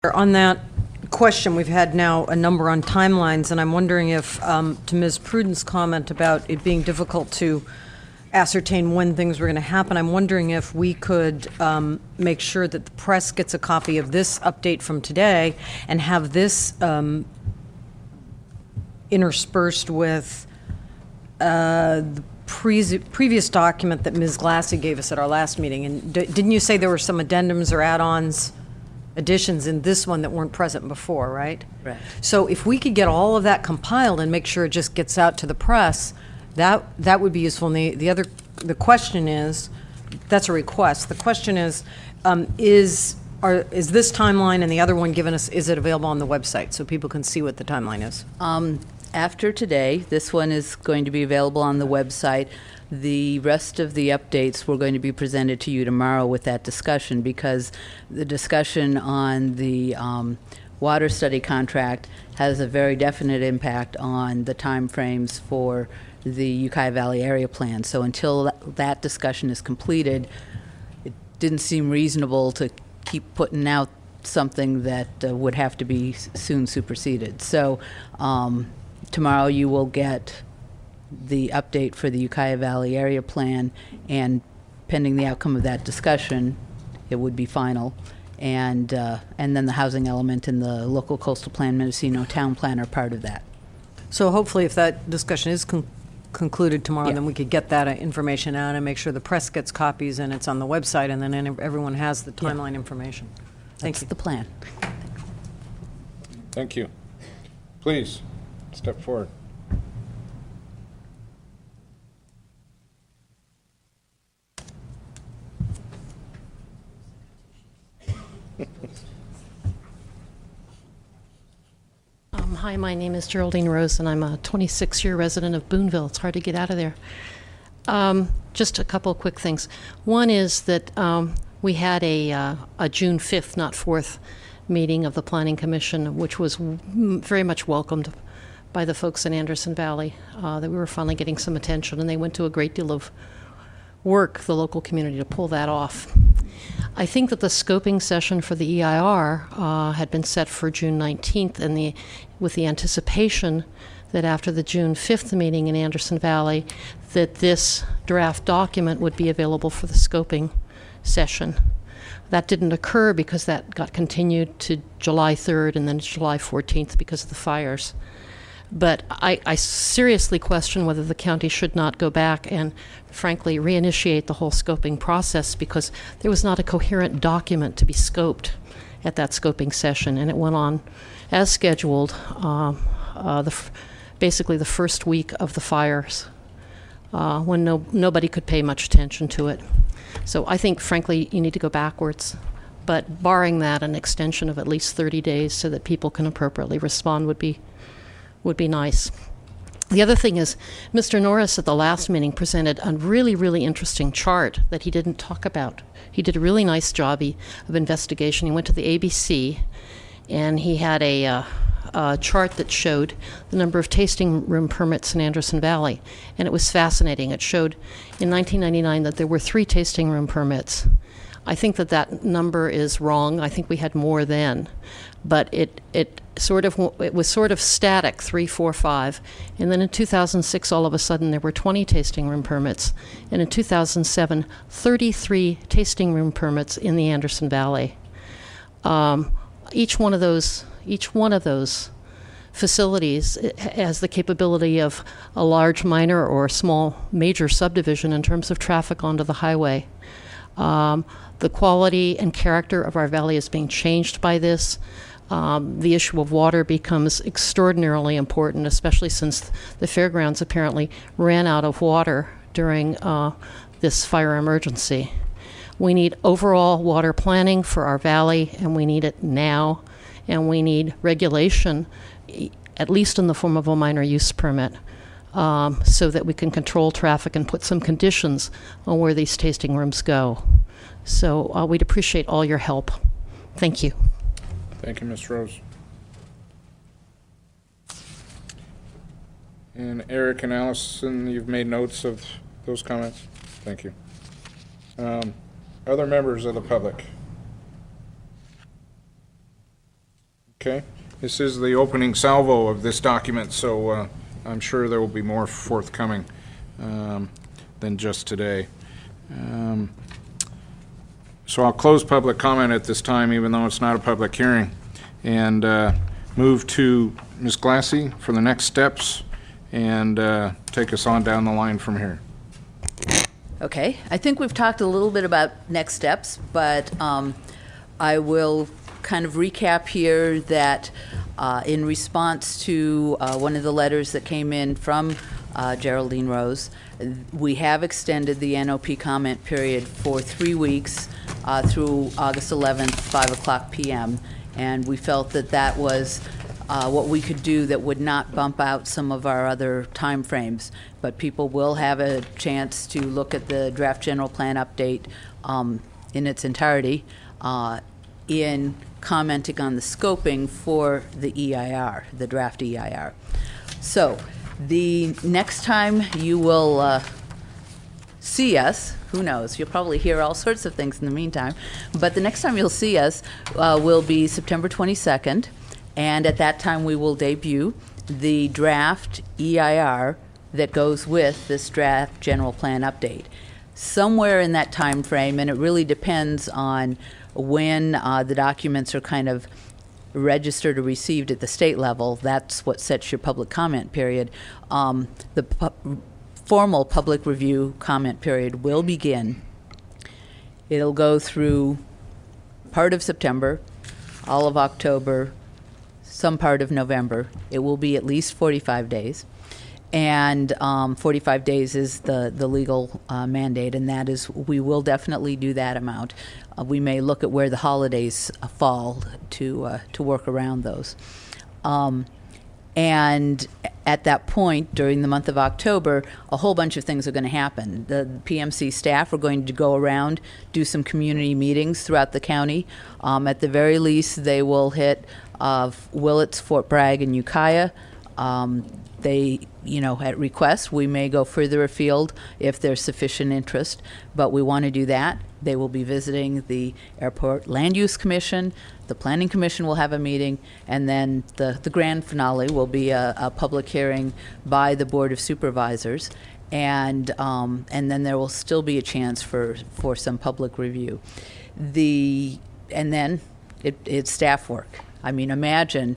On that question, we've had now a number on timelines, and I'm wondering if, to Ms. Pruden's comment about it being difficult to ascertain when things were going to happen, I'm wondering if we could make sure that the press gets a copy of this update from today and have this interspersed with the previous document that Ms. Glassy gave us at our last meeting. And didn't you say there were some addendums or add-ons, additions in this one that weren't present before, right? Right. So if we could get all of that compiled and make sure it just gets out to the press, that would be useful. And the question is, that's a request. The question is this timeline and the other one given us, is it available on the website so people can see what the timeline is? After today, this one is going to be available on the website. The rest of the updates were going to be presented to you tomorrow with that discussion, because the discussion on the water study contract has a very definite impact on the timeframes for the Ukiah Valley Area Plan. So until that discussion is completed, it didn't seem reasonable to keep putting out something that would have to be soon superseded. So tomorrow you will get the update for the Ukiah Valley Area Plan, and pending the outcome of that discussion, it would be final. And then the housing element and the local coastal plan, Mendocino town plan are part of that. So hopefully if that discussion is concluded tomorrow, Yeah. then we could get that information out and make sure the press gets copies and it's on the website, and then everyone has the timeline information. Thank That's you. the plan. Thank you. Please, step forward. Hi, my name is Geraldine Rose, and I'm a 26-year resident of Boonville. It's hard to get out of there. Just a couple of quick things. One is that we had a June 5th, not 4th, meeting of the Planning Commission, which was very much welcomed by the folks in Anderson Valley, that we were finally getting some attention, and they went to a great deal of work, the local community, to pull that off. I think that the scoping session for the EIR had been set for June 19th, and with the anticipation that after the June 5th meeting in Anderson Valley, that this draft document would be available for the scoping session. That didn't occur because that got continued to July 3rd and then July 14th because of the fires. But I seriously question whether the county should not go back and, frankly, reinitiate the whole scoping process, because there was not a coherent document to be scoped at that scoping session, and it went on as scheduled, basically the first week of the fires, when nobody could pay much attention to it. So I think, frankly, you need to go backwards. But barring that, an extension of at least 30 days so that people can appropriately respond would be nice. The other thing is, Mr. Norris at the last meeting presented a really, really interesting chart that he didn't talk about. He did a really nice job of investigation. He went to the ABC, and he had a chart that showed the number of tasting room permits in Anderson Valley, and it was fascinating. It showed in 1999 that there were 3 tasting room permits. I think that number is wrong. I think we had more then, but it was sort of static, 3, 4, 5, and then in 2006, all of a sudden, there were 20 tasting room permits, and in 2007, 33 tasting room permits in the Anderson Valley. Each one of those facilities has the capability of a large minor or a small major subdivision in terms of traffic onto the highway. The quality and character of our valley is being changed by this. The issue of water becomes extraordinarily important, especially since the fairgrounds apparently ran out of water during this fire emergency. We need overall water planning for our valley, and we need it now, and we need regulation, at least in the form of a minor use permit, so that we can control traffic and put some conditions on where these tasting rooms go. So we'd appreciate all your help. Thank you. Thank you, Ms. Rose. And Eric and Allison, you've made notes of those comments? Thank you. Other members of the public? Okay, this is the opening salvo of this document, so I'm sure there will be more forthcoming than just today. So I'll close public comment at this time, even though it's not a public hearing, and move to Ms. Glassy for the next steps and take us on down the line from here. Okay, I think we've talked a little bit about next steps, but I will kind of recap here that in response to one of the letters that came in from Geraldine Rose, we have extended the NOP comment period for 3 weeks through August 11th, 5 o'clock p.m., and we felt that that was what we could do that would not bump out some of our other timeframes. But people will have a chance to look at the draft general plan update in its entirety in commenting on the scoping for the EIR, the draft EIR. So the next time you will see us, who knows, you'll probably hear all sorts of things in the meantime, but the next time you'll see us will be September 22nd, and at that time we will debut the draft EIR that goes with this draft general plan update. Somewhere in that time frame, and it really depends on when the documents are kind of registered or received at the state level, that's what sets your public comment period. Formal public review comment period will begin. It'll go through part of September, all of October, some part of November. It will be at least 45 days. And 45 days is the legal mandate, and that is, we will definitely do that amount. We may look at where the holidays fall to work around those. And at that point, during the month of October, a whole bunch of things are going to happen. The PMC staff are going to go around, do some community meetings throughout the county. At the very least, they will hit Willits, Fort Bragg, and Ukiah. They, at request, we may go further afield if there's sufficient interest, but we want to do that. They will be visiting the Airport Land Use Commission, the Planning Commission will have a meeting, and then the grand finale will be a public hearing by the Board of Supervisors, and then there will still be a chance for some public review. And then it's staff work. I mean, imagine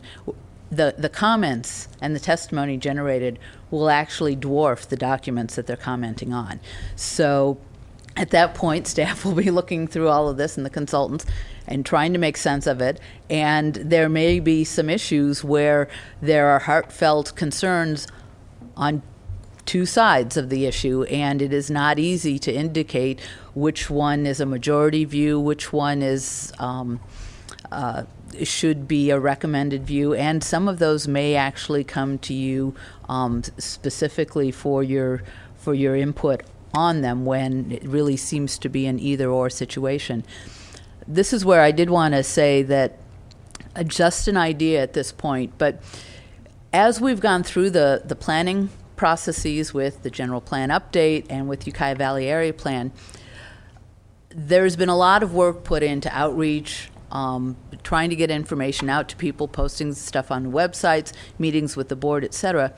the comments and the testimony generated will actually dwarf the documents that they're commenting on. So at that point, staff will be looking through all of this, and the consultants, and trying to make sense of it. And there may be some issues where there are heartfelt concerns on two sides of the issue, and it is not easy to indicate which one is a majority view, which one is should be a recommended view, and some of those may actually come to you specifically for your input on them when it really seems to be an either-or situation. This is where I did want to say that just an idea at this point, but as we've gone through the planning processes with the general plan update and with Ukiah Valley Area Plan, there's been a lot of work put into outreach, trying to get information out to people, posting stuff on websites, meetings with the board, etc.